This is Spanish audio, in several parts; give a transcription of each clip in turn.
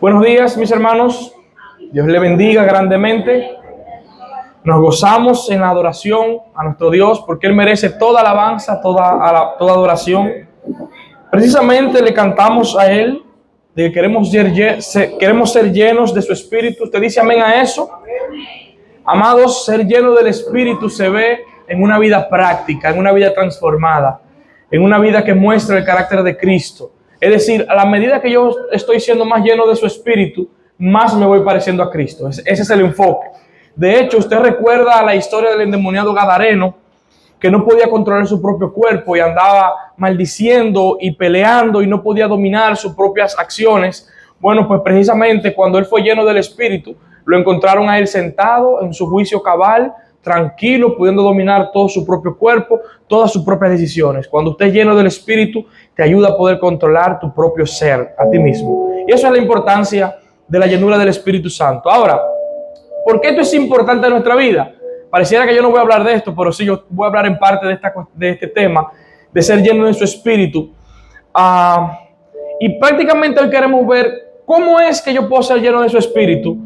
Buenos días, mis hermanos. Dios le bendiga grandemente. Nos gozamos en la adoración a nuestro Dios porque Él merece toda alabanza, toda adoración. Precisamente le cantamos a Él de que queremos ser llenos de su Espíritu. ¿Usted dice amén a eso? Amados, ser lleno del Espíritu se ve en una vida práctica, en una vida transformada, en una vida que muestra el carácter de Cristo. Es decir, a la medida que yo estoy siendo más lleno de su Espíritu, más me voy pareciendo a Cristo. Ese es el enfoque. De hecho, usted recuerda la historia del endemoniado Gadareno, que no podía controlar su propio cuerpo y andaba maldiciendo y peleando y no podía dominar sus propias acciones. Bueno, pues precisamente cuando él fue lleno del Espíritu, lo encontraron a él sentado en su juicio cabal, tranquilo, pudiendo dominar todo su propio cuerpo, todas sus propias decisiones. Cuando usted es lleno del Espíritu, te ayuda a poder controlar tu propio ser, a ti mismo. Y eso es la importancia de la llenura del Espíritu Santo. Ahora, ¿por qué esto es importante en nuestra vida? Pareciera que yo no voy a hablar de esto, pero sí yo voy a hablar en parte de este tema, de ser lleno de su Espíritu. Y prácticamente hoy queremos ver cómo es que yo puedo ser lleno de su Espíritu.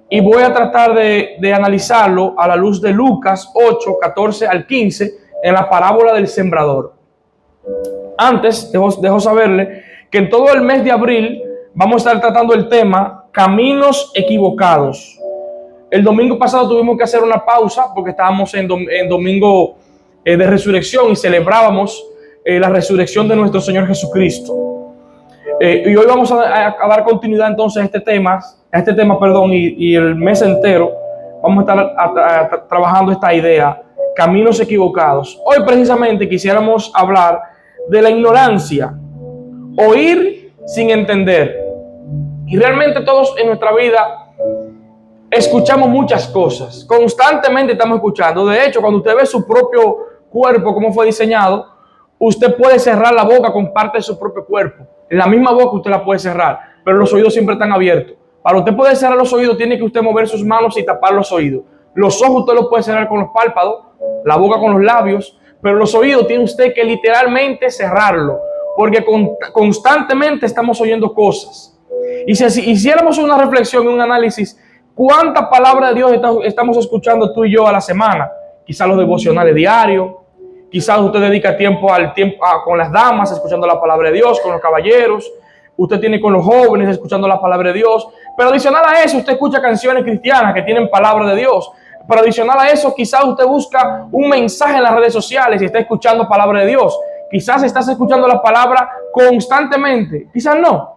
Y voy a tratar de analizarlo a la luz de Lucas 8, 14 al 15, en la parábola del sembrador. Antes, dejo saberle que en todo el mes de abril vamos a estar tratando el tema caminos equivocados. El domingo pasado tuvimos que hacer una pausa porque estábamos en domingo de resurrección y celebrábamos la resurrección de nuestro Señor Jesucristo. Y hoy vamos a dar continuidad entonces a este tema, y el mes entero vamos a estar trabajando esta idea, caminos equivocados. Hoy precisamente quisiéramos hablar de la ignorancia, oír sin entender. Y realmente todos en nuestra vida escuchamos muchas cosas, constantemente estamos escuchando. De hecho, cuando usted ve su propio cuerpo, cómo fue diseñado, usted puede cerrar la boca con parte de su propio cuerpo. En la misma boca usted la puede cerrar, pero los oídos siempre están abiertos. Para usted poder cerrar los oídos, tiene que usted mover sus manos y tapar los oídos. Los ojos usted los puede cerrar con los párpados, la boca con los labios, pero los oídos tiene usted que literalmente cerrarlo, porque constantemente estamos oyendo cosas. Y si hiciéramos una reflexión, un análisis, ¿cuánta palabra de Dios estamos escuchando tú y yo a la semana? Quizás los devocionales diarios, quizás usted dedica tiempo con las damas escuchando la palabra de Dios, con los caballeros, usted tiene con los jóvenes escuchando la palabra de Dios, pero adicional a eso usted escucha canciones cristianas que tienen palabra de Dios, pero adicional a eso quizás usted busca un mensaje en las redes sociales y está escuchando palabra de Dios, quizás estás escuchando la palabra constantemente, quizás no.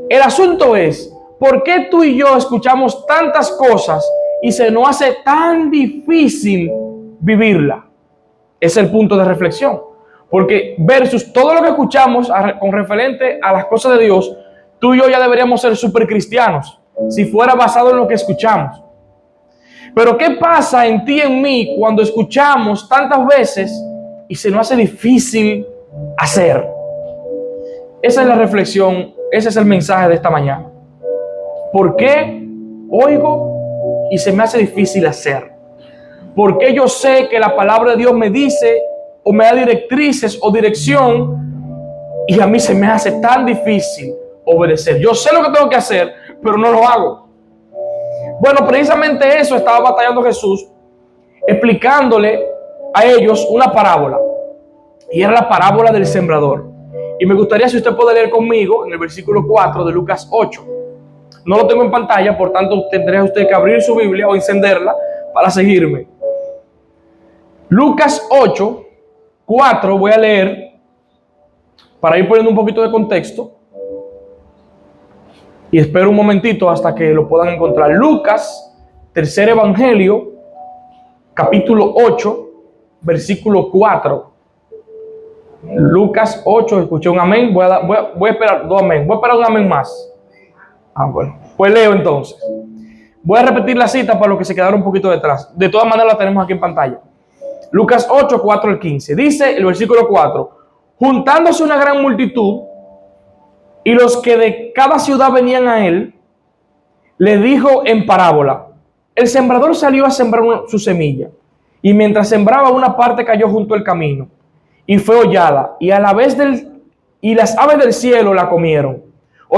El asunto es, ¿por qué tú y yo escuchamos tantas cosas y se nos hace tan difícil vivirla? Es el punto de reflexión. Porque versus todo lo que escuchamos con referente a las cosas de Dios, tú y yo ya deberíamos ser súper cristianos, si fuera basado en lo que escuchamos. Pero ¿qué pasa en ti y en mí cuando escuchamos tantas veces y se nos hace difícil hacer? Esa es la reflexión, ese es el mensaje de esta mañana. ¿Por qué oigo y se me hace difícil hacer? ¿Por qué yo sé que la palabra de Dios me dice o me da directrices o dirección y a mí se me hace tan difícil obedecer? Yo sé lo que tengo que hacer, pero no lo hago. Bueno, precisamente eso estaba batallando Jesús, explicándole a ellos una parábola. Y era la parábola del sembrador. Y me gustaría si usted puede leer conmigo en el versículo 4 de Lucas 8. No lo tengo en pantalla, por tanto tendría usted que abrir su Biblia o encenderla para seguirme. Lucas 8, 4, voy a leer para ir poniendo un poquito de contexto. Y espero un momentito hasta que lo puedan encontrar. Lucas, tercer evangelio, capítulo 8, versículo 4. Lucas 8, escuché un amén. Voy a esperar dos amén. Voy a esperar un amén más. Bueno, pues leo entonces. Voy a repetir la cita para los que se quedaron un poquito detrás. De todas maneras la tenemos aquí en pantalla. Lucas 8, 4 al 15. Dice el versículo 4. Juntándose una gran multitud y los que de cada ciudad venían a él, le dijo en parábola: el sembrador salió a sembrar su semilla, y mientras sembraba, una parte cayó junto al camino y fue hollada, y las aves del cielo la comieron.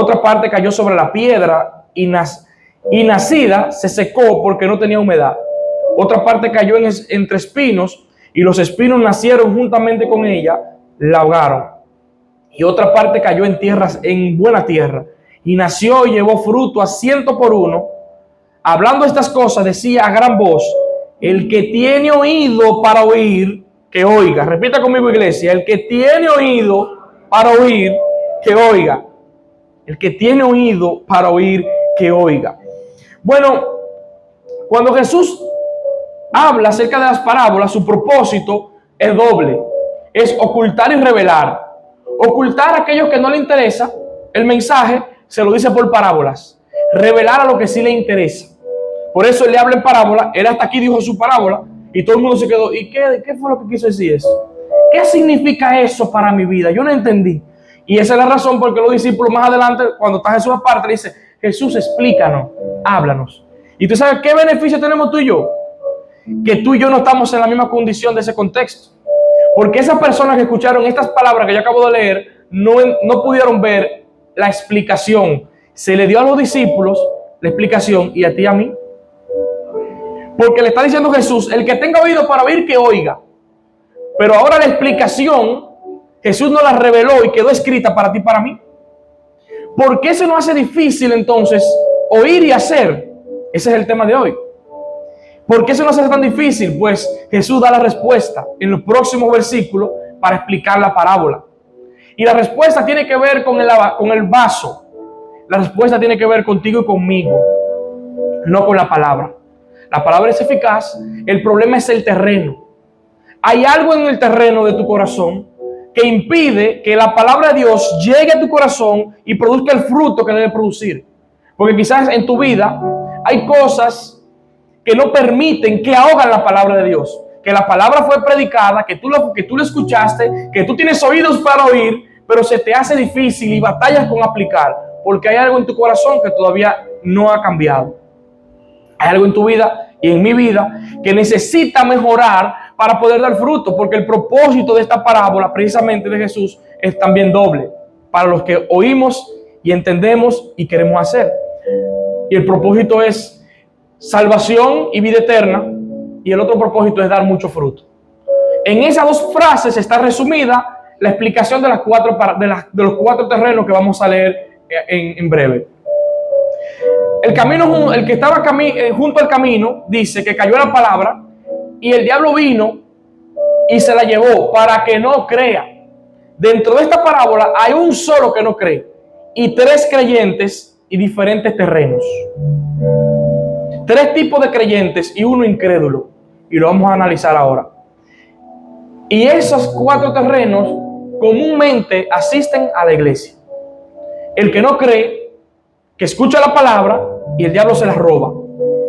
Otra parte cayó sobre la piedra y nacida se secó porque no tenía humedad. Otra parte cayó entre espinos y los espinos nacieron juntamente con ella, la ahogaron. Y otra parte cayó en buena tierra y nació y llevó fruto a 100 por 1. Hablando estas cosas decía a gran voz: el que tiene oído para oír, que oiga. Repita conmigo, iglesia: el que tiene oído para oír, que oiga. El que tiene oído para oír, que oiga. Bueno, cuando Jesús habla acerca de las parábolas, su propósito es doble. Es ocultar y revelar. Ocultar a aquellos que no le interesa el mensaje, se lo dice por parábolas. Revelar a lo que sí le interesa. Por eso él le habla en parábola. Él hasta aquí dijo su parábola y todo el mundo se quedó: ¿y qué fue lo que quiso decir eso? ¿Qué significa eso para mi vida? Yo no entendí. Y esa es la razón por qué los discípulos más adelante, cuando está Jesús aparte, le dice: Jesús, explícanos, háblanos. Y tú sabes qué beneficio tenemos tú y yo. Que tú y yo no estamos en la misma condición de ese contexto. Porque esas personas que escucharon estas palabras que yo acabo de leer no pudieron ver la explicación. Se le dio a los discípulos la explicación y a ti y a mí. Porque le está diciendo Jesús: el que tenga oído para oír, que oiga. Pero ahora la explicación Jesús nos la reveló y quedó escrita para ti y para mí. ¿Por qué se nos hace difícil entonces oír y hacer? Ese es el tema de hoy. ¿Por qué se nos hace tan difícil? Pues Jesús da la respuesta en los próximos versículos para explicar la parábola. Y la respuesta tiene que ver con el vaso. La respuesta tiene que ver contigo y conmigo, no con la palabra. La palabra es eficaz, el problema es el terreno. Hay algo en el terreno de tu corazón que impide que la palabra de Dios llegue a tu corazón y produzca el fruto que debe producir. Porque quizás en tu vida hay cosas que no permiten, que ahogan la palabra de Dios. Que la palabra fue predicada, que tú lo escuchaste, que tú tienes oídos para oír, pero se te hace difícil y batallas con aplicar, porque hay algo en tu corazón que todavía no ha cambiado. Hay algo en tu vida y en mi vida que necesita mejorar para poder dar fruto, porque el propósito de esta parábola, precisamente de Jesús, es también doble, para los que oímos y entendemos y queremos hacer. Y el propósito es salvación y vida eterna, y el otro propósito es dar mucho fruto. En esas dos frases está resumida la explicación de los 4 terrenos que vamos a leer en breve. El que estaba junto al camino dice que cayó la palabra y el diablo vino y se la llevó para que no crea. Dentro de esta parábola hay un solo que no cree y 3 creyentes y diferentes terrenos. 3 tipos de creyentes y uno incrédulo, y lo vamos a analizar ahora. Y esos 4 terrenos comúnmente asisten a la iglesia. El que no cree, que escucha la palabra y el diablo se la roba.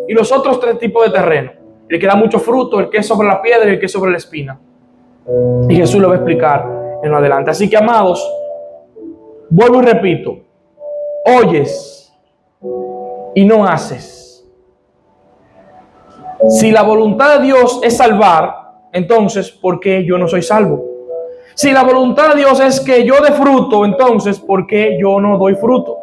Y los otros 3 tipos de terreno: el que da mucho fruto, el que es sobre la piedra y el que es sobre la espina. Y Jesús lo va a explicar en lo adelante. Así que, amados, vuelvo y repito: oyes y no haces. Si la voluntad de Dios es salvar, entonces, ¿por qué yo no soy salvo? Si la voluntad de Dios es que yo dé fruto, entonces, ¿por qué yo no doy fruto?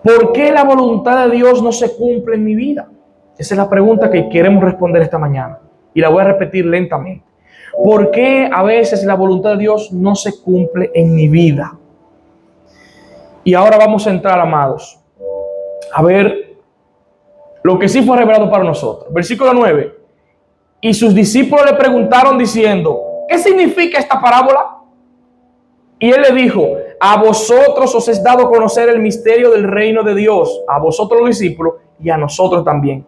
¿Por qué la voluntad de Dios no se cumple en mi vida? Esa es la pregunta que queremos responder esta mañana. Y la voy a repetir lentamente. ¿Por qué a veces la voluntad de Dios no se cumple en mi vida? Y ahora vamos a entrar, amados, a ver lo que sí fue revelado para nosotros. Versículo 9. Y sus discípulos le preguntaron diciendo: ¿qué significa esta parábola? Y él le dijo: a vosotros os es dado conocer el misterio del reino de Dios, a vosotros los discípulos y a nosotros también.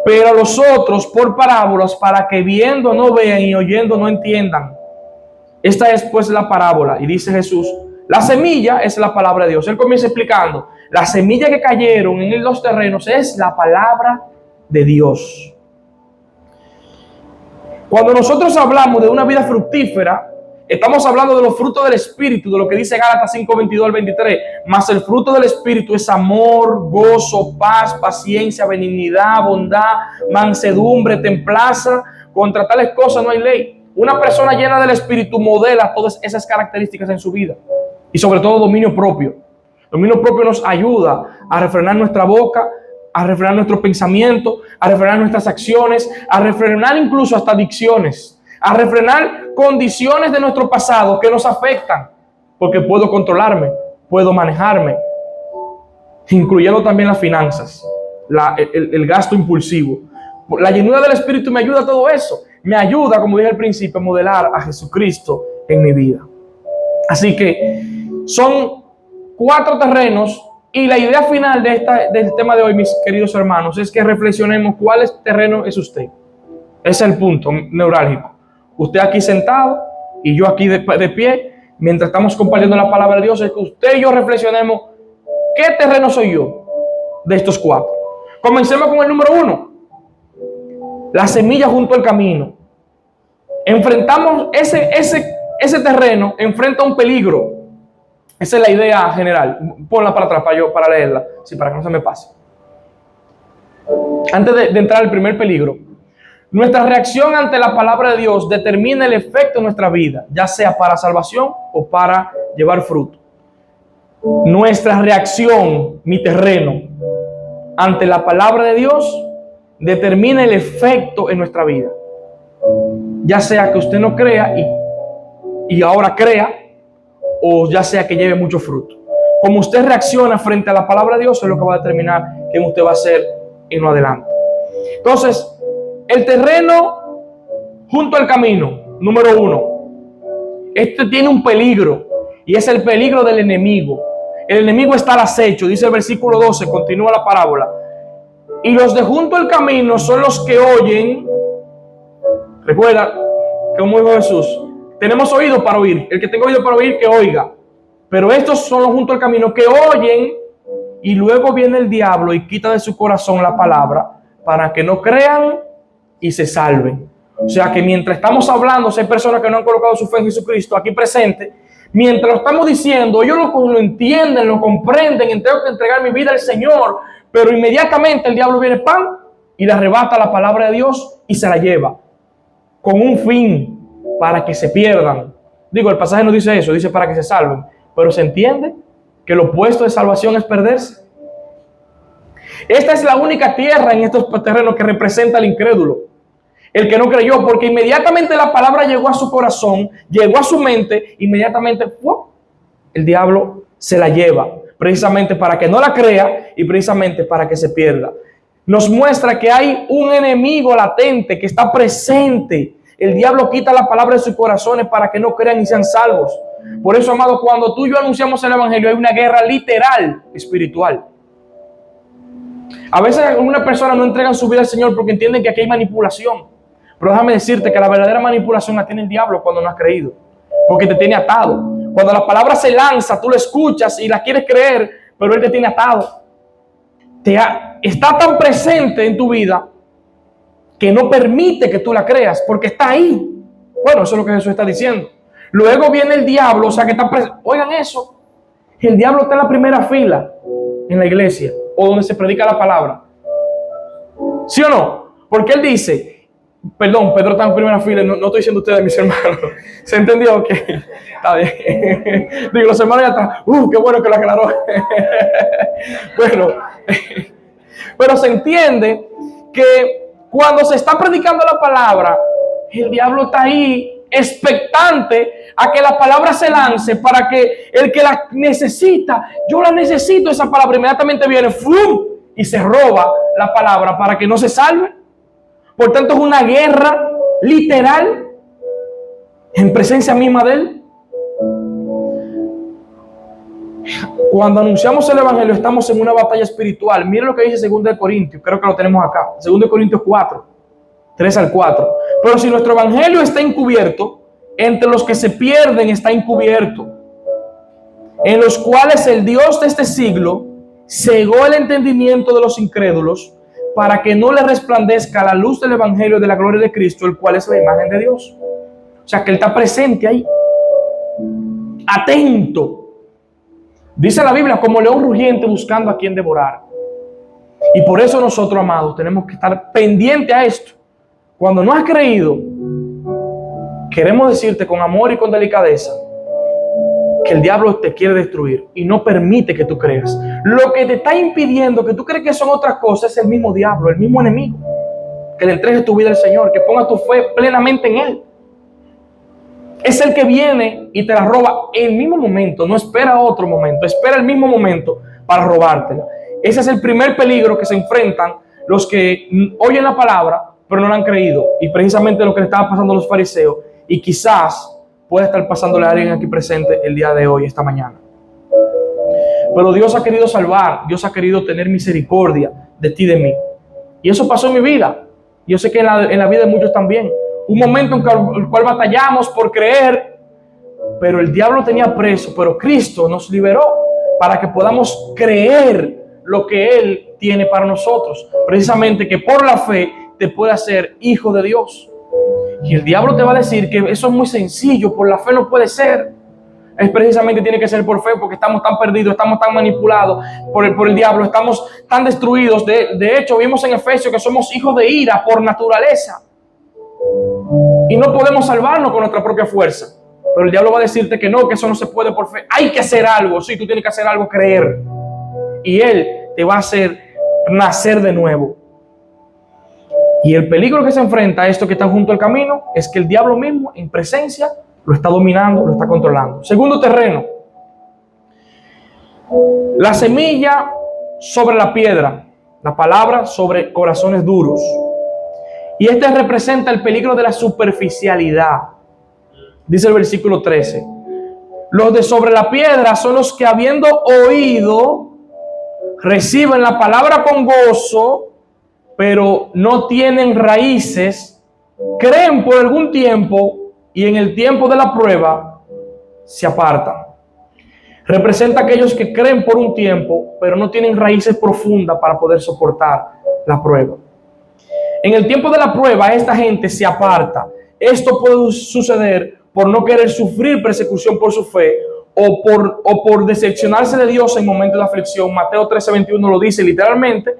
Pero a los otros por parábolas, para que viendo no vean y oyendo no entiendan. Esta es pues la parábola. Y dice Jesús: la semilla es la palabra de Dios. Él comienza explicando: la semilla que cayeron en los terrenos es la palabra de Dios. Cuando nosotros hablamos de una vida fructífera, estamos hablando de los frutos del Espíritu, de lo que dice Gálatas 5:22 al 23. Mas el fruto del Espíritu es amor, gozo, paz, paciencia, benignidad, bondad, mansedumbre, templanza. Contra tales cosas no hay ley. Una persona llena del Espíritu modela todas esas características en su vida. Y sobre todo dominio propio. Dominio propio nos ayuda a refrenar nuestra boca, a refrenar nuestros pensamientos, a refrenar nuestras acciones, a refrenar incluso hasta adicciones, a refrenar condiciones de nuestro pasado que nos afectan, porque puedo controlarme, puedo manejarme, incluyendo también las finanzas, el gasto impulsivo. La llenura del Espíritu me ayuda a todo eso. Me ayuda, como dije al principio, a modelar a Jesucristo en mi vida. Así que son 4 terrenos, y la idea final del tema de hoy, mis queridos hermanos, es que reflexionemos cuál terreno es usted. Ese es el punto neurálgico. Usted aquí sentado y yo aquí de pie, mientras estamos compartiendo la palabra de Dios, es que usted y yo reflexionemos qué terreno soy yo de estos 4. Comencemos con el número 1. La semilla junto al camino. Enfrentamos ese terreno, enfrenta un peligro. Esa es la idea general. Ponla para atrás para leerla, sí, para que no se me pase. Antes de entrar al primer peligro, nuestra reacción ante la palabra de Dios determina el efecto en nuestra vida, ya sea para salvación o para llevar fruto. Nuestra reacción, mi terreno, ante la palabra de Dios determina el efecto en nuestra vida. Ya sea que usted no crea y ahora crea, o ya sea que lleve mucho fruto. Como usted reacciona frente a la palabra de Dios es lo que va a determinar quién usted va a ser en lo adelante. Entonces, el terreno junto al camino, número 1. Este tiene un peligro, y es el peligro del enemigo. El enemigo está al acecho, dice el versículo 12, continúa la parábola. Y los de junto al camino son los que oyen. Recuerda, como dijo Jesús, tenemos oído para oír. El que tenga oído para oír, que oiga. Pero estos son los junto al camino que oyen, y luego viene el diablo y quita de su corazón la palabra para que no crean y se salven. O sea que mientras estamos hablando, si hay personas que no han colocado su fe en Jesucristo aquí presente, mientras lo estamos diciendo, ellos lo entienden, lo comprenden, tengo que entregar mi vida al Señor, pero inmediatamente el diablo viene, ¡pam!, y le arrebata la palabra de Dios y se la lleva, con un fin, para que se pierdan. Digo, el pasaje no dice eso, dice para que se salven, pero se entiende que lo opuesto de salvación es perderse. Esta es la única tierra en estos terrenos que representa al incrédulo, el que no creyó, porque inmediatamente la palabra llegó a su corazón, llegó a su mente, inmediatamente el diablo se la lleva, precisamente para que no la crea y precisamente para que se pierda. Nos muestra que hay un enemigo latente que está presente. El diablo quita la palabra de sus corazones para que no crean y sean salvos. Por eso, amado, cuando tú y yo anunciamos el evangelio, hay una guerra literal espiritual. A veces algunas personas no entregan su vida al Señor porque entienden que aquí hay manipulación. Pero déjame decirte que la verdadera manipulación la tiene el diablo cuando no has creído, porque te tiene atado. Cuando la palabra se lanza, tú la escuchas y la quieres creer, pero él te tiene atado. Está tan presente en tu vida que no permite que tú la creas, porque está ahí. Bueno, eso es lo que Jesús está diciendo. Luego viene el diablo, o sea que está presente. Oigan eso, el diablo está en la primera fila en la iglesia o donde se predica la palabra. ¿Sí o no? Porque él dice, perdón, Pedro está en primera fila, no estoy diciendo ustedes, mis hermanos. ¿Se entendió? Que está bien. Digo, los hermanos ya están, qué bueno que lo aclaró. Bueno, pero se entiende que cuando se está predicando la palabra, el diablo está ahí expectante a que la palabra se lance para que el que la necesita, yo la necesito esa palabra, inmediatamente viene ¡fum!, y se roba la palabra para que no se salve. Por tanto, es una guerra literal en presencia misma de él. Cuando anunciamos el evangelio estamos en una batalla espiritual. Miren lo que dice 2 Corintios, creo que lo tenemos acá, 2 Corintios 4, 3 al 4. Pero si nuestro evangelio está encubierto, entre los que se pierden está encubierto, en los cuales el Dios de este siglo cegó el entendimiento de los incrédulos, para que no le resplandezca la luz del evangelio de la gloria de Cristo, el cual es la imagen de Dios. O sea que él está presente ahí, atento. Dice la Biblia, como león rugiente buscando a quien devorar. Y por eso nosotros, amados, tenemos que estar pendientes a esto. Cuando no has creído, queremos decirte con amor y con delicadeza que el diablo te quiere destruir y no permite que tú creas. Lo que te está impidiendo que tú creas que son otras cosas es el mismo diablo, el mismo enemigo. Que le entregues tu vida al Señor, que ponga tu fe plenamente en Él. Es el que viene y te la roba en el mismo momento, no espera otro momento, espera el mismo momento para robártela. Ese es el primer peligro que se enfrentan los que oyen la palabra, pero no la han creído. Y precisamente lo que le estaba pasando a los fariseos, y quizás puede estar pasándole a alguien aquí presente el día de hoy, esta mañana. Pero Dios ha querido salvar, Dios ha querido tener misericordia de ti y de mí. Y eso pasó en mi vida. Yo sé que en la vida de muchos también. Un momento en el cual batallamos por creer, pero el diablo tenía preso, pero Cristo nos liberó para que podamos creer lo que Él tiene para nosotros. Precisamente que por la fe te puede hacer hijo de Dios. Y el diablo te va a decir que eso es muy sencillo, por la fe no puede ser. Es precisamente tiene que ser por fe, porque estamos tan perdidos, estamos tan manipulados por el diablo, estamos tan destruidos. De hecho, vimos en Efesios que somos hijos de ira por naturaleza. Y no podemos salvarnos con nuestra propia fuerza. Pero el diablo va a decirte que no, que eso no se puede por fe. Hay que hacer algo, sí, tú tienes que hacer algo, creer. Y Él te va a hacer nacer de nuevo. Y el peligro que se enfrenta a esto que está junto al camino es que el diablo mismo, en presencia, lo está dominando, lo está controlando. Segundo terreno, la semilla sobre la piedra, la palabra sobre corazones duros. Y este representa el peligro de la superficialidad. Dice el versículo 13. Los de sobre la piedra son los que, habiendo oído, reciben la palabra con gozo, pero no tienen raíces, creen por algún tiempo y en el tiempo de la prueba se apartan. Representa a aquellos que creen por un tiempo, pero no tienen raíces profundas para poder soportar la prueba. En el tiempo de la prueba, esta gente se aparta. Esto puede suceder por no querer sufrir persecución por su fe o por decepcionarse de Dios en momentos de aflicción. Mateo 13:21 lo dice literalmente,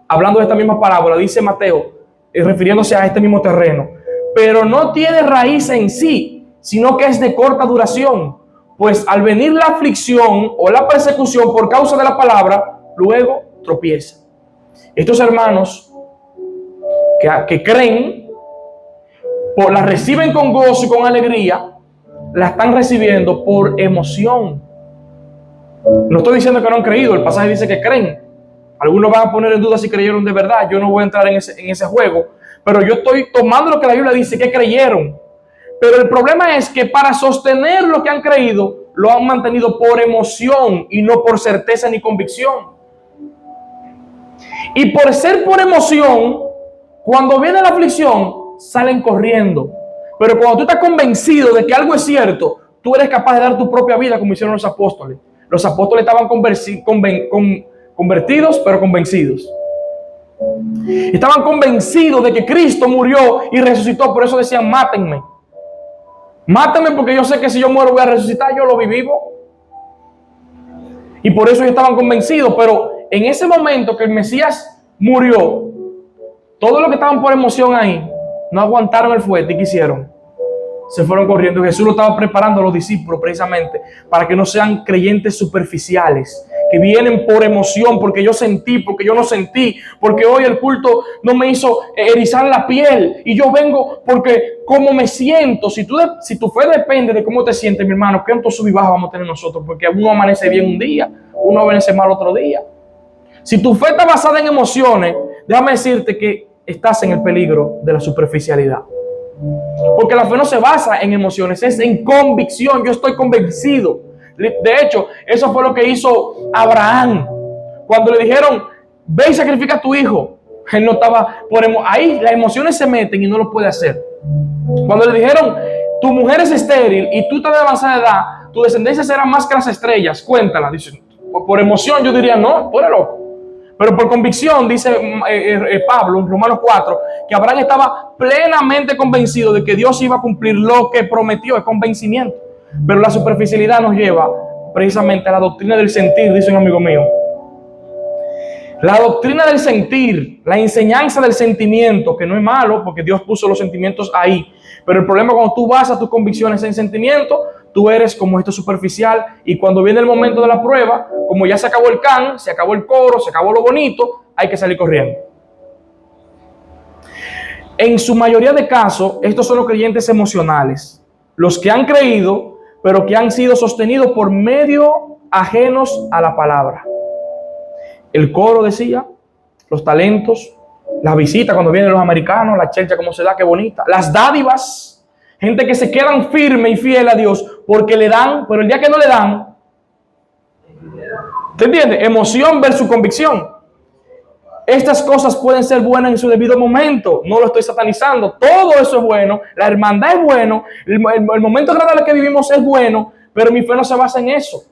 hablando de esta misma parábola, dice Mateo, refiriéndose a este mismo terreno. Pero no tiene raíz en sí, sino que es de corta duración. Pues al venir la aflicción o la persecución por causa de la palabra, luego tropieza. Estos hermanos que creen, la reciben con gozo y con alegría, la están recibiendo por emoción. No estoy diciendo que no han creído, el pasaje dice que creen. Algunos van a poner en duda si creyeron de verdad, yo no voy a entrar en ese juego, pero yo estoy tomando lo que la Biblia dice que creyeron. Pero el problema es que para sostener lo que han creído, lo han mantenido por emoción y no por certeza ni convicción. Y por ser por emoción, cuando viene la aflicción, salen corriendo. Pero cuando tú estás convencido de que algo es cierto, tú eres capaz de dar tu propia vida como hicieron los apóstoles. Los apóstoles estaban convertidos, pero convencidos. Estaban convencidos de que Cristo murió y resucitó. Por eso decían, mátenme. Mátenme porque yo sé que si yo muero voy a resucitar, yo lo vi vivo. Y por eso ellos estaban convencidos. Pero en ese momento que el Mesías murió, todos los que estaban por emoción ahí, no aguantaron el fuerte y ¿qué hicieron? Se fueron corriendo. Jesús lo estaba preparando a los discípulos precisamente para que no sean creyentes superficiales, que vienen por emoción, porque yo sentí, porque yo no sentí, porque hoy el culto no me hizo erizar la piel y yo vengo porque cómo me siento. Si tu fe depende de cómo te sientes, mi hermano, ¿cuánto sub y baja vamos a tener nosotros? Porque uno amanece bien un día, uno amanece mal otro día. Si tu fe está basada en emociones, déjame decirte que estás en el peligro de la superficialidad. Porque la fe no se basa en emociones, es en convicción. Yo estoy convencido. De hecho, eso fue lo que hizo Abraham. Cuando le dijeron, ve y sacrifica a tu hijo. Él no estaba ahí las emociones se meten y no lo puede hacer. Cuando le dijeron, tu mujer es estéril y tú estás de avanzada edad, tu descendencia será más que las estrellas, cuéntala. Dice, por emoción yo diría, no, tú eres loco. Pero por convicción, dice Pablo en Romanos 4, que Abraham estaba plenamente convencido de que Dios iba a cumplir lo que prometió, es convencimiento. Pero la superficialidad nos lleva precisamente a la doctrina del sentir, dice un amigo mío. La doctrina del sentir, la enseñanza del sentimiento, que no es malo porque Dios puso los sentimientos ahí. Pero el problema es cuando tú basas tus convicciones en sentimiento, tú eres como esto superficial, y cuando viene el momento de la prueba, como ya se acabó el can, se acabó el coro, se acabó lo bonito, hay que salir corriendo. En su mayoría de casos, estos son los creyentes emocionales, los que han creído, pero que han sido sostenidos por medios ajenos a la palabra. El coro decía, los talentos, las visitas cuando vienen los americanos, la chelcha como se da, qué bonita, las dádivas, gente que se quedan firme y fiel a Dios porque le dan, pero el día que no le dan, ¿te entiendes? Emoción versus convicción. Estas cosas pueden ser buenas en su debido momento, no lo estoy satanizando, todo eso es bueno, la hermandad es bueno, el momento agradable que vivimos es bueno, pero mi fe no se basa en eso,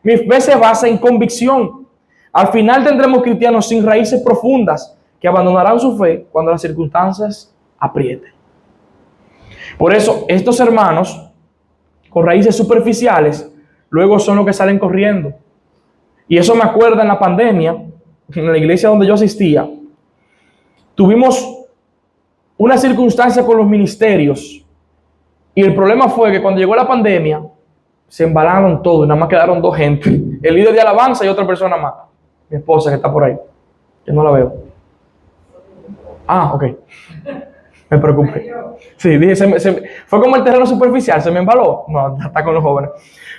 mi fe se basa en convicción. Al final tendremos cristianos sin raíces profundas que abandonarán su fe cuando las circunstancias aprieten. Por eso, estos hermanos con raíces superficiales luego son los que salen corriendo. Y eso me acuerda en la pandemia, en la iglesia donde yo asistía, tuvimos una circunstancia con los ministerios. Y el problema fue que cuando llegó la pandemia, se embalaron todo y nada más quedaron dos gente. El líder de alabanza y otra persona más. Mi esposa que está por ahí. Yo no la veo. Ah, ok. Me preocupé. Sí, dije, fue como el terreno superficial, se me embaló. No, está con los jóvenes.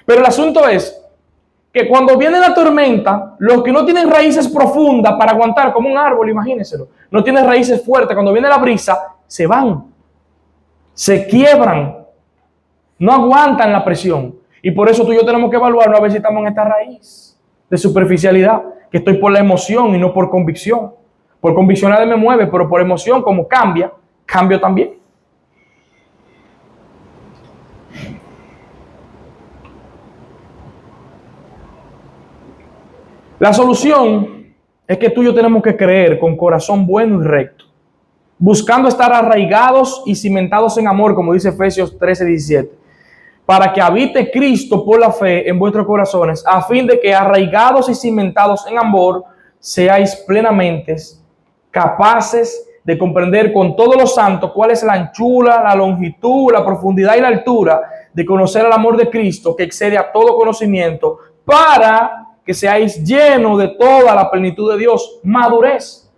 Pero el asunto es que cuando viene la tormenta, los que no tienen raíces profundas para aguantar como un árbol, imagínenselo, no tienen raíces fuertes, cuando viene la brisa, se van, se quiebran, no aguantan la presión. Y por eso tú y yo tenemos que evaluarnos a ver si estamos en esta raíz de superficialidad, que estoy por la emoción y no por convicción. Por convicción nadie me mueve, pero por emoción, como cambia, cambio también. La solución es que tú y yo tenemos que creer con corazón bueno y recto, buscando estar arraigados y cimentados en amor, como dice Efesios 13:17, para que habite Cristo por la fe en vuestros corazones, a fin de que arraigados y cimentados en amor, seáis plenamente capaces de comprender con todos los santos cuál es la anchura, la longitud, la profundidad y la altura, de conocer el amor de Cristo que excede a todo conocimiento, para que seáis llenos de toda la plenitud de Dios. Madurez.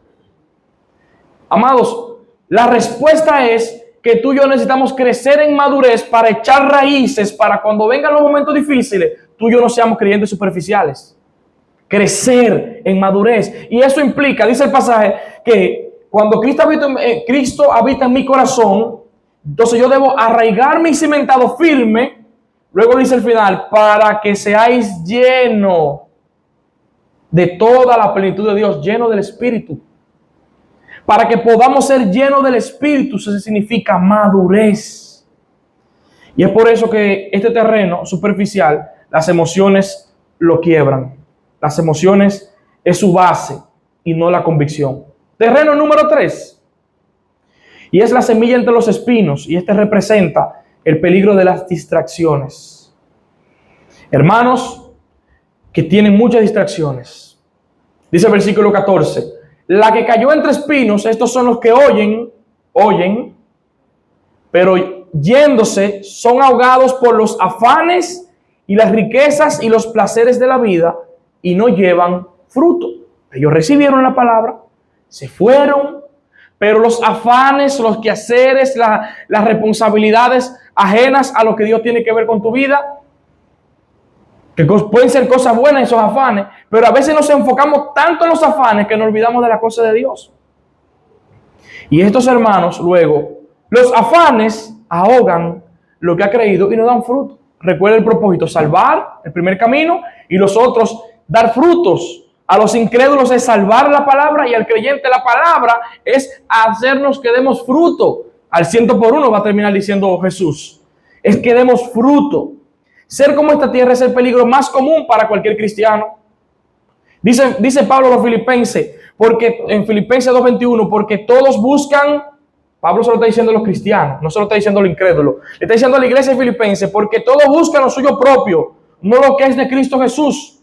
Amados, la respuesta es que tú y yo necesitamos crecer en madurez para echar raíces, para cuando vengan los momentos difíciles, tú y yo no seamos creyentes superficiales. Crecer en madurez. Y eso implica, dice el pasaje, que cuando Cristo habita en mi corazón, entonces yo debo arraigarme y cimentado firme. Luego dice el final, para que seáis llenos de toda la plenitud de Dios, lleno del Espíritu. Para que podamos ser llenos del Espíritu, eso significa madurez. Y es por eso que este terreno superficial, las emociones lo quiebran. Las emociones es su base y no la convicción. Terreno número 3. Y es la semilla entre los espinos. Y este representa el peligro de las distracciones. Hermanos que tienen muchas distracciones. Dice el versículo 14. La que cayó entre espinos, estos son los que oyen, pero yéndose son ahogados por los afanes y las riquezas y los placeres de la vida y no llevan fruto. Ellos recibieron la palabra, se fueron, pero los afanes, los quehaceres, las responsabilidades ajenas a lo que Dios tiene que ver con tu vida, que pueden ser cosas buenas esos afanes, pero a veces nos enfocamos tanto en los afanes que nos olvidamos de la cosa de Dios. Y estos hermanos luego, los afanes ahogan lo que ha creído y no dan fruto. Recuerda el propósito, salvar el primer camino, y los otros dar frutos. A los incrédulos es salvar la palabra, y al creyente la palabra es hacernos que demos fruto. Al 100 por 1 va a terminar diciendo Jesús. Es que demos fruto. Ser como esta tierra es el peligro más común para cualquier cristiano. Dice Pablo a los Filipenses, porque en Filipenses 2:21, porque todos buscan, Pablo se lo está diciendo a los cristianos, no se lo está diciendo a los incrédulos, le está diciendo a la iglesia de Filipenses, porque todos buscan lo suyo propio, no lo que es de Cristo Jesús.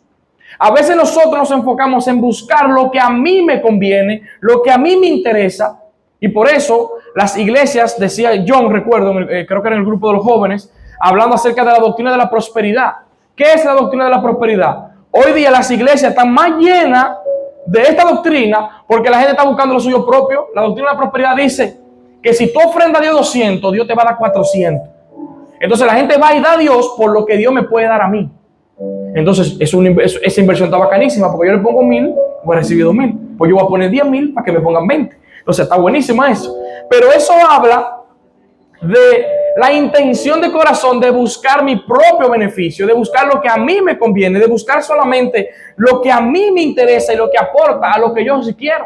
A veces nosotros nos enfocamos en buscar lo que a mí me conviene, lo que a mí me interesa, y por eso las iglesias, decía John, recuerdo, creo que era en el grupo de los jóvenes, hablando acerca de la doctrina de la prosperidad. ¿Qué es la doctrina de la prosperidad? Hoy día las iglesias están más llenas de esta doctrina porque la gente está buscando lo suyo propio. La doctrina de la prosperidad dice que si tú ofrendas a Dios 200, Dios te va a dar 400. Entonces la gente va y da a Dios por lo que Dios me puede dar a mí. Entonces esa inversión está bacanísima porque yo le pongo 1,000, voy a recibir 2,000. Pues yo voy a poner 10,000 para que me pongan 20. Entonces está buenísima eso. Pero eso habla de la intención de corazón de buscar mi propio beneficio, de buscar lo que a mí me conviene, de buscar solamente lo que a mí me interesa y lo que aporta a lo que yo sí quiero.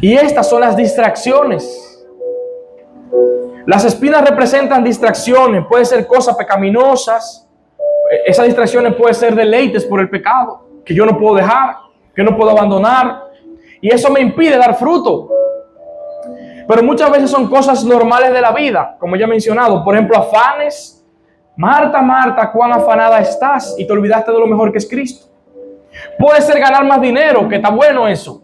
Y estas son las distracciones. Las espinas representan distracciones, pueden ser cosas pecaminosas. Esas distracciones pueden ser deleites por el pecado, que yo no puedo dejar, que no puedo abandonar. Y eso me impide dar fruto. Pero muchas veces son cosas normales de la vida, como ya he mencionado. Por ejemplo, afanes. Marta, Marta, cuán afanada estás y te olvidaste de lo mejor que es Cristo. Puede ser ganar más dinero, que está bueno eso.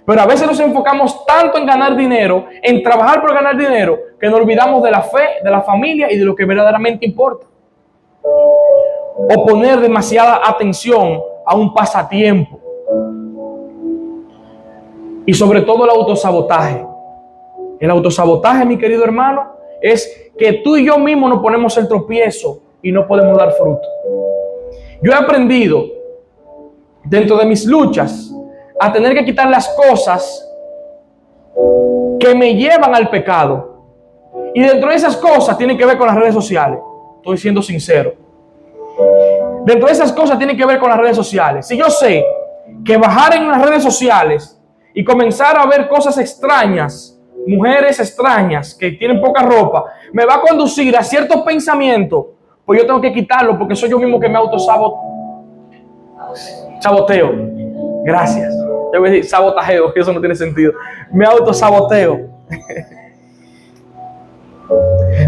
Pero a veces nos enfocamos tanto en ganar dinero, en trabajar por ganar dinero, que nos olvidamos de la fe, de la familia y de lo que verdaderamente importa. O poner demasiada atención a un pasatiempo. Y sobre todo el autosabotaje. El autosabotaje, mi querido hermano, es que tú y yo mismos nos ponemos el tropiezo y no podemos dar fruto. Yo he aprendido, dentro de mis luchas, a tener que quitar las cosas que me llevan al pecado. Y dentro de esas cosas tienen que ver con las redes sociales. Estoy siendo sincero. Dentro de esas cosas tienen que ver con las redes sociales. Si yo sé que bajar en las redes sociales y comenzar a ver cosas extrañas, mujeres extrañas que tienen poca ropa, me va a conducir a ciertos pensamientos, pues yo tengo que quitarlo porque soy yo mismo que me saboteo. Gracias. Yo voy a decir sabotajeo, que eso no tiene sentido. Me autosaboteo.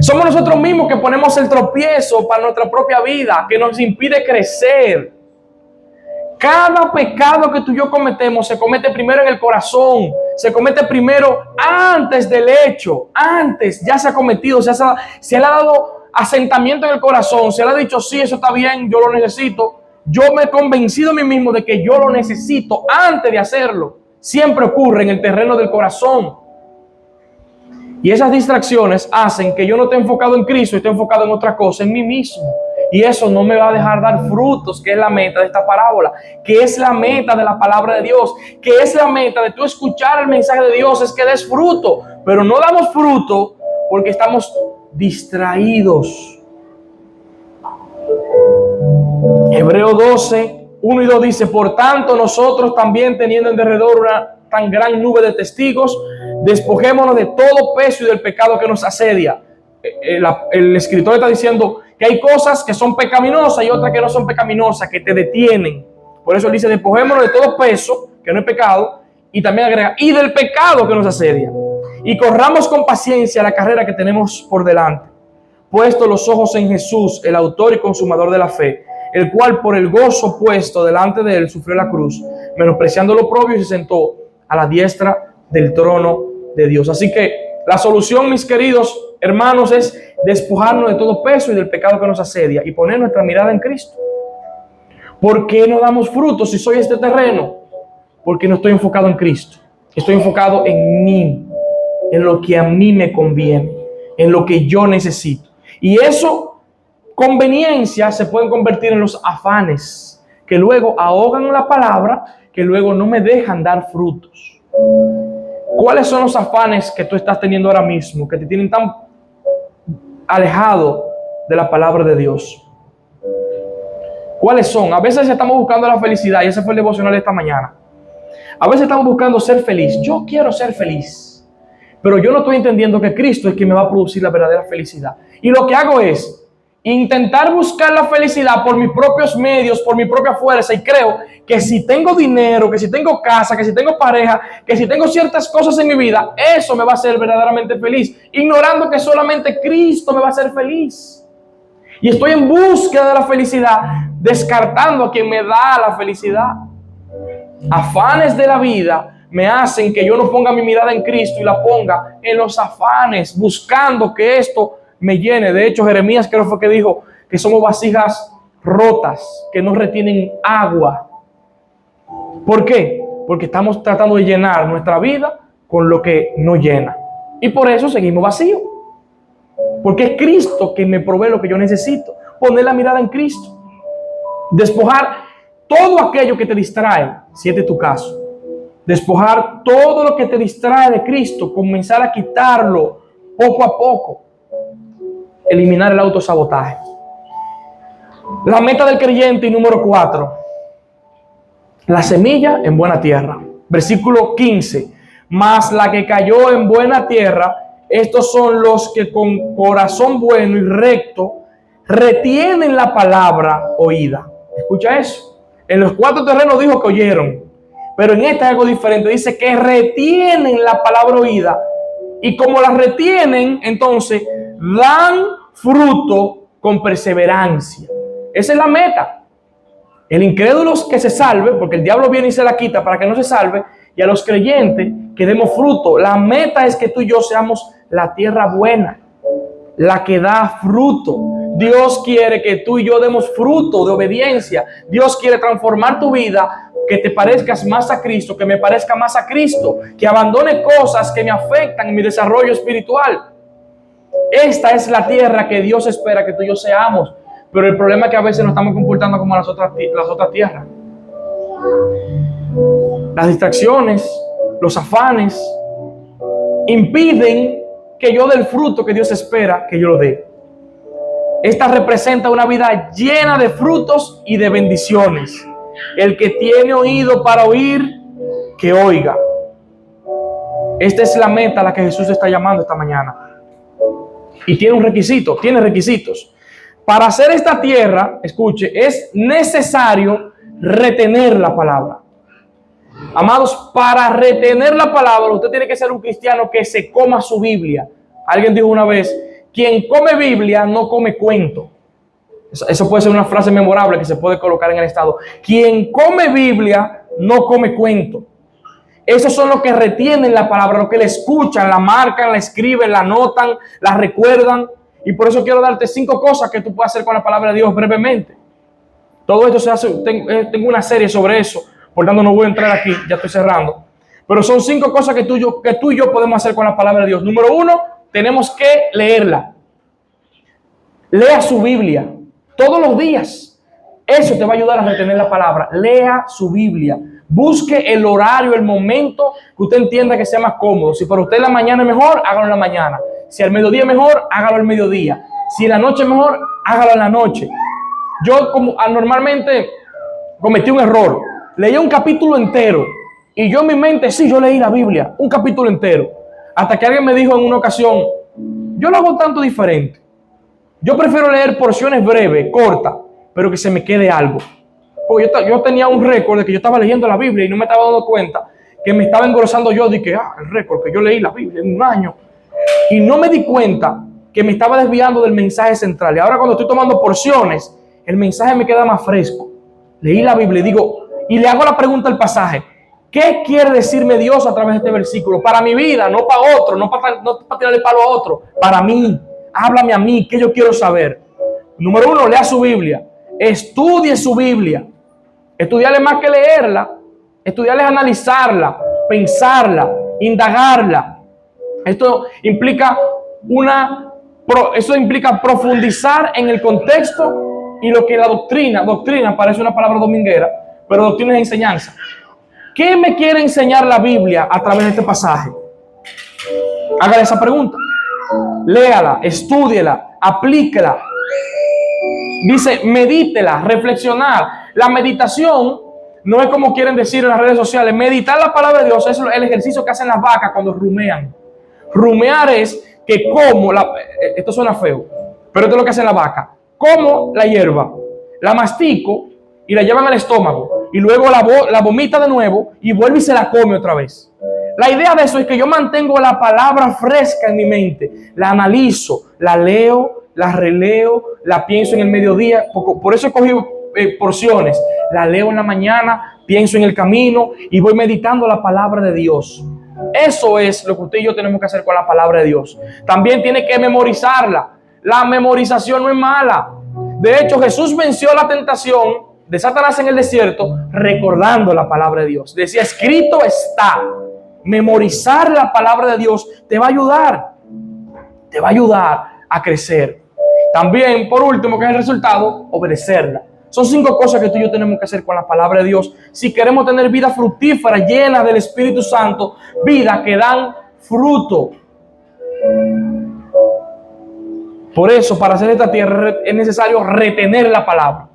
Somos nosotros mismos que ponemos el tropiezo para nuestra propia vida, que nos impide crecer. Cada pecado que tú y yo cometemos se comete primero en el corazón, se comete primero antes del hecho, antes ya se ha cometido, se le ha dado asentamiento en el corazón, se le ha dicho sí, eso está bien, yo lo necesito. Yo me he convencido a mí mismo de que yo lo necesito antes de hacerlo. Siempre ocurre en el terreno del corazón. Y esas distracciones hacen que yo no esté enfocado en Cristo, esté enfocado en otra cosa, en mí mismo. Y eso no me va a dejar dar frutos, que es la meta de esta parábola, que es la meta de la palabra de Dios, que es la meta de tú escuchar el mensaje de Dios, es que des fruto. Pero no damos fruto porque estamos distraídos. Hebreo 12, 1 y 2 dice: por tanto nosotros también, teniendo en derredor una tan gran nube de testigos, despojémonos de todo peso y del pecado que nos asedia. El escritor está diciendo que hay cosas que son pecaminosas y otras que no son pecaminosas, que te detienen. Por eso él dice: despojémonos de todo peso, que no es pecado, y también agrega, y del pecado que nos asedia, y corramos con paciencia la carrera que tenemos por delante, puesto los ojos en Jesús, el autor y consumador de la fe, el cual por el gozo puesto delante de él sufrió la cruz, menospreciando lo propio, y se sentó a la diestra del trono de Dios. Así que la solución, mis queridos hermanos, es despojarnos de todo peso y del pecado que nos asedia y poner nuestra mirada en Cristo. ¿Por qué no damos frutos si soy este terreno? Porque no estoy enfocado en Cristo. Estoy enfocado en mí, en lo que a mí me conviene, en lo que yo necesito. Y eso, conveniencias, se pueden convertir en los afanes, que luego ahogan la palabra, que luego no me dejan dar frutos. ¿Cuáles son los afanes que tú estás teniendo ahora mismo, que te tienen tan alejado de la palabra de Dios? ¿Cuáles son? A veces estamos buscando la felicidad, y ese fue el devocional de esta mañana. A veces estamos buscando ser feliz. Yo quiero ser feliz, pero yo no estoy entendiendo que Cristo es quien me va a producir la verdadera felicidad. Y lo que hago es intentar buscar la felicidad por mis propios medios, por mi propia fuerza, y creo que si tengo dinero, que si tengo casa, que si tengo pareja, que si tengo ciertas cosas en mi vida, eso me va a hacer verdaderamente feliz, ignorando que solamente Cristo me va a hacer feliz. Y estoy en búsqueda de la felicidad, descartando a quien me da la felicidad. Afanes de la vida me hacen que yo no ponga mi mirada en Cristo y la ponga en los afanes, buscando que esto me llene. De hecho, Jeremías creo fue que dijo que somos vasijas rotas, que no retienen agua. ¿Por qué? Porque estamos tratando de llenar nuestra vida con lo que no llena. Y por eso seguimos vacíos. Porque es Cristo que me provee lo que yo necesito. Poner la mirada en Cristo. Despojar todo aquello que te distrae, si este es tu caso. Despojar todo lo que te distrae de Cristo. Comenzar a quitarlo poco a poco. Eliminar el autosabotaje. La meta del creyente y número 4. La semilla en buena tierra. Versículo 15. Mas la que cayó en buena tierra, estos son los que con corazón bueno y recto retienen la palabra oída. Escucha eso. En los 4 terrenos dijo que oyeron, pero en este es algo diferente. Dice que retienen la palabra oída, y como la retienen, entonces dan fruto con perseverancia. Esa es la meta. El incrédulo que se salve, porque el diablo viene y se la quita para que no se salve, y a los creyentes que demos fruto. La meta es que tú y yo seamos la tierra buena, la que da fruto. Dios quiere que tú y yo demos fruto de obediencia. Dios quiere transformar tu vida, que te parezcas más a Cristo, que me parezca más a Cristo, que abandone cosas que me afectan en mi desarrollo espiritual. Esta es la tierra que Dios espera que tú y yo seamos. Pero el problema es que a veces nos estamos comportando como las otras tierras. Las distracciones, los afanes, impiden que yo dé el fruto que Dios espera que yo lo dé. Esta representa una vida llena de frutos y de bendiciones. El que tiene oído para oír, que oiga. Esta es la meta a la que Jesús está llamando esta mañana. Y tiene un requisito, tiene requisitos. Para hacer esta tierra, escuche, es necesario retener la palabra. Amados, para retener la palabra, usted tiene que ser un cristiano que se coma su Biblia. Alguien dijo una vez, quien come Biblia no come cuento. Eso puede ser una frase memorable que se puede colocar en el estado. Quien come Biblia no come cuento. Esos son los que retienen la palabra, los que la escuchan, la marcan, la escriben, la anotan, la recuerdan. Y por eso quiero darte 5 cosas que tú puedes hacer con la palabra de Dios brevemente. Todo esto se hace, tengo una serie sobre eso, por tanto no voy a entrar aquí, ya estoy cerrando. Pero son 5 cosas que tú y yo podemos hacer con la palabra de Dios. Número 1, tenemos que leerla. Lea su Biblia todos los días. Eso te va a ayudar a retener la palabra. Lea su Biblia. Busque el horario, el momento que usted entienda que sea más cómodo. Si para usted la mañana es mejor, hágalo en la mañana. Si al mediodía es mejor, hágalo al mediodía. Si en la noche es mejor, hágalo en la noche. Yo normalmente cometí un error. Leí un capítulo entero. Y yo en mi mente, sí, yo leí la Biblia, un capítulo entero. Hasta que alguien me dijo en una ocasión, yo lo hago tanto diferente. Yo prefiero leer porciones breves, cortas, pero que se me quede algo. Porque yo tenía un récord de que yo estaba leyendo la Biblia y no me estaba dando cuenta que me estaba engrosando yo de que, el récord que yo leí la Biblia en un año. Y no me di cuenta que me estaba desviando del mensaje central. Y ahora cuando estoy tomando porciones, el mensaje me queda más fresco. Leí la Biblia y digo, y le hago la pregunta al pasaje, ¿qué quiere decirme Dios a través de este versículo? Para mi vida, no para otro, no para tirarle palo a otro. Para mí, háblame a mí, ¿qué yo quiero saber? Número 1, lea su Biblia. Estudie su Biblia. Estudiarle más que leerla. Estudiarle es analizarla, pensarla, indagarla. Esto implica profundizar en el contexto y lo que la doctrina parece una palabra dominguera, pero doctrina es enseñanza. ¿Qué me quiere enseñar la Biblia a través de este pasaje? Hágale esa pregunta. Léala, estúdiela, aplíquela. Dice, medítela, reflexionar. La meditación no es como quieren decir en las redes sociales. Meditar la palabra de Dios es el ejercicio que hacen las vacas cuando rumean. Rumear es que como, esto suena feo, pero esto es lo que hace la vaca. Como la hierba, la mastico y la llevan al estómago. Y luego la vomita de nuevo y vuelve y se la come otra vez. La idea de eso es que yo mantengo la palabra fresca en mi mente. La analizo, la leo, la releo, la pienso en el mediodía. Por eso he cogido porciones. La leo en la mañana, pienso en el camino y voy meditando la palabra de Dios. Eso es lo que usted y yo tenemos que hacer con la palabra de Dios. También tiene que memorizarla. La memorización no es mala. De hecho, Jesús venció la tentación de Satanás en el desierto recordando la palabra de Dios. Decía, escrito está. Memorizar la palabra de Dios te va a ayudar. Te va a ayudar a crecer. También, por último, que es el resultado, obedecerla. Son 5 cosas que tú y yo tenemos que hacer con la palabra de Dios si queremos tener vida fructífera, llena del Espíritu Santo, vida que dan fruto. Por eso, para hacer esta tierra es necesario retener la palabra.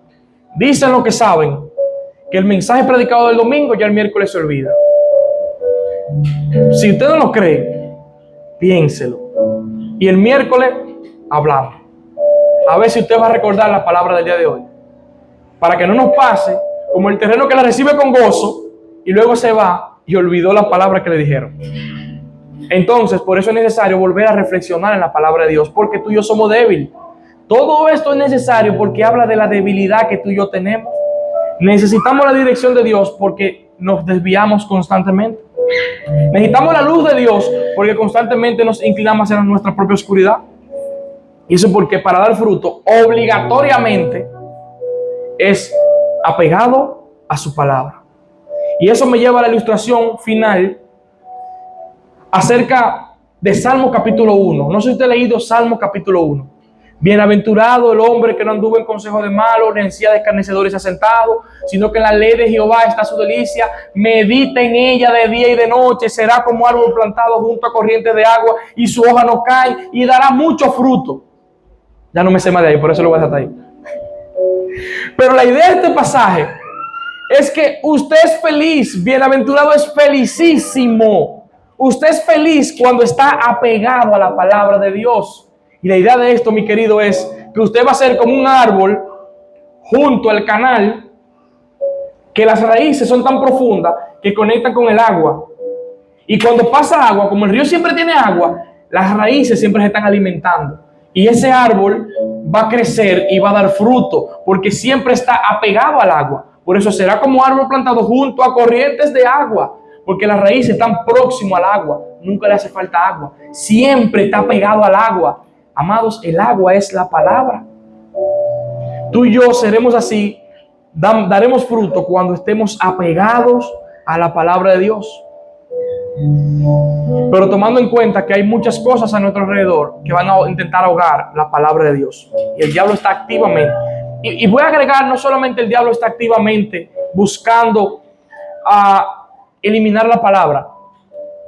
Dicen lo que saben, que el mensaje predicado del domingo ya el miércoles se olvida. Si usted no lo cree, piénselo. Y el miércoles hablamos. A ver si usted va a recordar la palabra del día de hoy. Para que no nos pase como el terreno que la recibe con gozo y luego se va y olvidó la palabra que le dijeron. Entonces, por eso es necesario volver a reflexionar en la palabra de Dios, porque tú y yo somos débiles. Todo esto es necesario porque habla de la debilidad que tú y yo tenemos. Necesitamos la dirección de Dios porque nos desviamos constantemente. Necesitamos la luz de Dios porque constantemente nos inclinamos hacia nuestra propia oscuridad. Y eso porque para dar fruto, obligatoriamente, es apegado a su palabra. Y eso me lleva a la ilustración final acerca de Salmo capítulo 1. No sé si usted ha leído Salmo capítulo 1. Bienaventurado el hombre que no anduvo en consejo de malos, ni en silla de escarnecedores se ha sentado, sino que en la ley de Jehová está su delicia, medita en ella de día y de noche, será como árbol plantado junto a corrientes de agua, y su hoja no cae, y dará mucho fruto. Ya no me sé más de ahí, por eso lo voy a dejar ahí. Pero la idea de este pasaje es que usted es feliz, bienaventurado es felicísimo. Usted es feliz cuando está apegado a la palabra de Dios. Y la idea de esto, mi querido, es que usted va a ser como un árbol junto al canal, que las raíces son tan profundas que conectan con el agua. Y cuando pasa agua, como el río siempre tiene agua, las raíces siempre se están alimentando. Y ese árbol va a crecer y va a dar fruto, porque siempre está apegado al agua. Por eso será como árbol plantado junto a corrientes de agua, porque las raíces están próximas al agua. Nunca le hace falta agua. Siempre está pegado al agua. Amados, el agua es la palabra. Tú y yo seremos así, daremos fruto cuando estemos apegados a la palabra de Dios. Pero tomando en cuenta que hay muchas cosas a nuestro alrededor que van a intentar ahogar la palabra de Dios. Y el diablo está activamente. Y voy a agregar, no solamente el diablo está activamente buscando eliminar la palabra,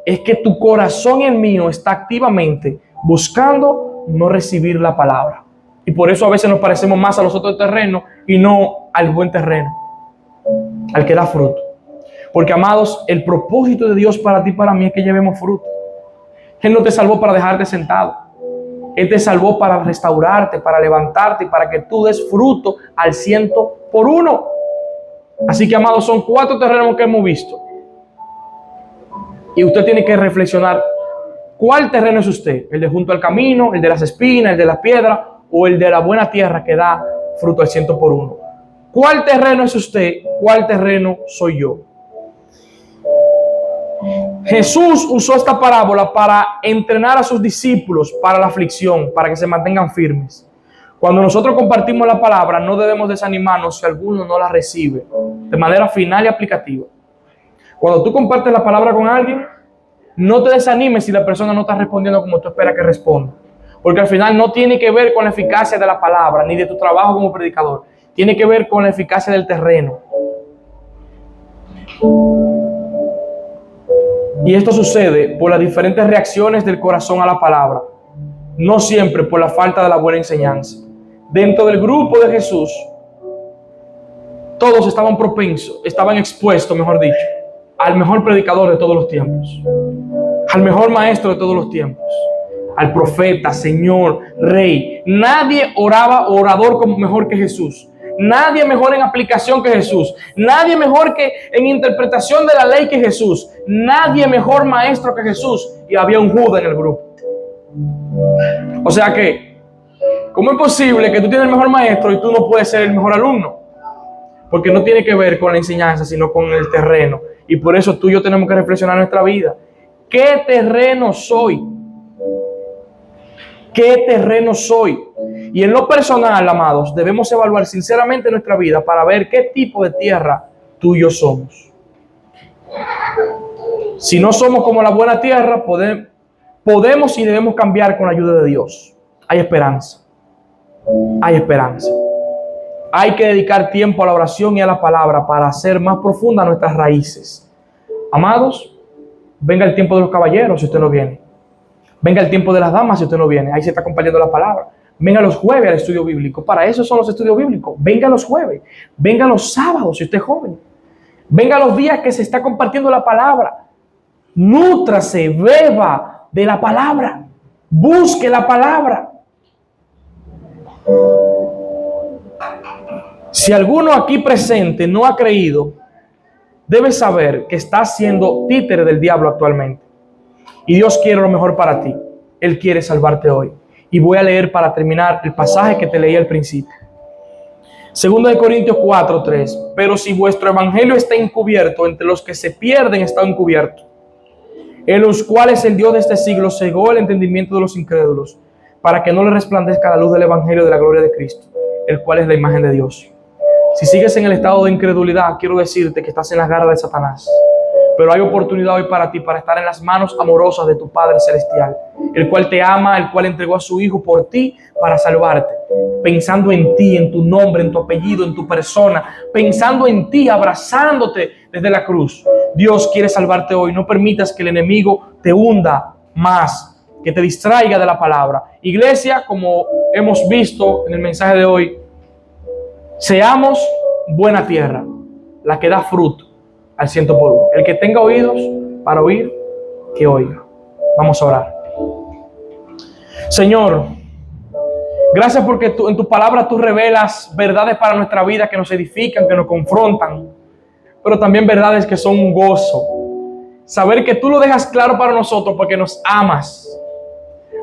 es que tu corazón y el mío está activamente buscando no recibir la palabra. Y por eso a veces nos parecemos más a los otros terrenos y no al buen terreno, al que da fruto. Porque, amados, el propósito de Dios para ti y para mí es que llevemos fruto. Él no te salvó para dejarte sentado. Él te salvó para restaurarte, para levantarte y para que tú des fruto al 100%. Así que, amados, son 4 terrenos que hemos visto. Y usted tiene que reflexionar, ¿cuál terreno es usted? ¿El de junto al camino, el de las espinas, el de las piedras o el de la buena tierra que da fruto al 100%? ¿Cuál terreno es usted? ¿Cuál terreno soy yo? Jesús usó esta parábola para entrenar a sus discípulos para la aflicción, para que se mantengan firmes. Cuando nosotros compartimos la palabra, no debemos desanimarnos si alguno no la recibe de manera final y aplicativa. Cuando tú compartes la palabra con alguien, no te desanimes si la persona no está respondiendo como tú esperas que responda. Porque al final no tiene que ver con la eficacia de la palabra, ni de tu trabajo como predicador. Tiene que ver con la eficacia del terreno. Y esto sucede por las diferentes reacciones del corazón a la palabra. No siempre por la falta de la buena enseñanza. Dentro del grupo de Jesús, todos estaban propensos, estaban expuestos, mejor dicho, al mejor predicador de todos los tiempos, al mejor maestro de todos los tiempos, al profeta, Señor, Rey. Nadie orador mejor que Jesús. Nadie mejor en aplicación que Jesús. Nadie mejor que en interpretación de la ley que Jesús. Nadie mejor maestro que Jesús. Y había un Judas en el grupo. O sea que, ¿cómo es posible que tú tienes el mejor maestro y tú no puedes ser el mejor alumno? Porque no tiene que ver con la enseñanza, sino con el terreno. Y por eso tú y yo tenemos que reflexionar nuestra vida. ¿Qué terreno soy? ¿Qué terreno soy? Y en lo personal, amados, debemos evaluar sinceramente nuestra vida para ver qué tipo de tierra tú y yo somos. Si no somos como la buena tierra, podemos y debemos cambiar con la ayuda de Dios. Hay esperanza. Hay esperanza. Hay que dedicar tiempo a la oración y a la palabra para hacer más profundas nuestras raíces. Amados, venga el tiempo de los caballeros si usted no viene. Venga el tiempo de las damas si usted no viene. Ahí se está compartiendo la palabra. Venga los jueves al estudio bíblico. Para eso son los estudios bíblicos. Venga los jueves. Venga los sábados si usted es joven. Venga los días que se está compartiendo la palabra. Nútrase, beba de la palabra. Busque la palabra. Si alguno aquí presente no ha creído, debe saber que está siendo títere del diablo actualmente. Y Dios quiere lo mejor para ti. Él quiere salvarte hoy. Y voy a leer para terminar el pasaje que te leí al principio. 2 Corintios 4:3. Pero si vuestro evangelio está encubierto, entre los que se pierden está encubierto, en los cuales el Dios de este siglo cegó el entendimiento de los incrédulos, para que no les resplandezca la luz del evangelio de la gloria de Cristo, el cual es la imagen de Dios. Si sigues en el estado de incredulidad, quiero decirte que estás en las garras de Satanás. Pero hay oportunidad hoy para ti, para estar en las manos amorosas de tu Padre Celestial, el cual te ama, el cual entregó a su Hijo por ti para salvarte, pensando en ti, en tu nombre, en tu apellido, en tu persona, pensando en ti, abrazándote desde la cruz. Dios quiere salvarte hoy. No permitas que el enemigo te hunda más, que te distraiga de la palabra. Iglesia, como hemos visto en el mensaje de hoy, seamos buena tierra, la que da fruto al 100%. El que tenga oídos para oír, que oiga. Vamos a orar. Señor, gracias porque en tu palabra tú revelas verdades para nuestra vida que nos edifican, que nos confrontan, pero también verdades que son un gozo. Saber que tú lo dejas claro para nosotros porque nos amas,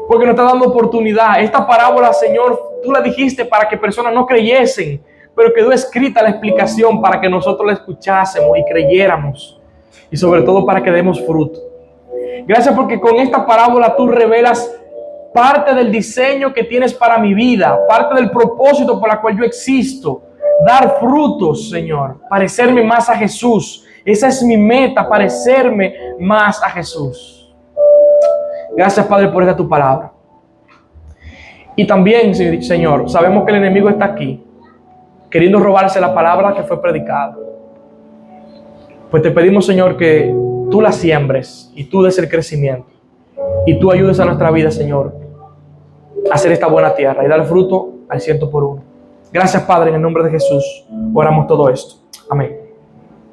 porque nos estás dando oportunidad. Esta parábola, Señor, tú la dijiste para que personas no creyesen, pero quedó escrita la explicación para que nosotros la escuchásemos y creyéramos, y sobre todo para que demos fruto. Gracias porque con esta parábola tú revelas parte del diseño que tienes para mi vida, parte del propósito por el cual yo existo, dar frutos, Señor, parecerme más a Jesús. Esa es mi meta, parecerme más a Jesús. Gracias, Padre, por esta tu palabra. Y también, Señor, sabemos que el enemigo está aquí, queriendo robarse la palabra que fue predicada. Pues te pedimos, Señor, que tú la siembres y tú des el crecimiento. Y tú ayudes a nuestra vida, Señor, a hacer esta buena tierra y dar fruto al 100%. Gracias, Padre, en el nombre de Jesús oramos todo esto. Amén.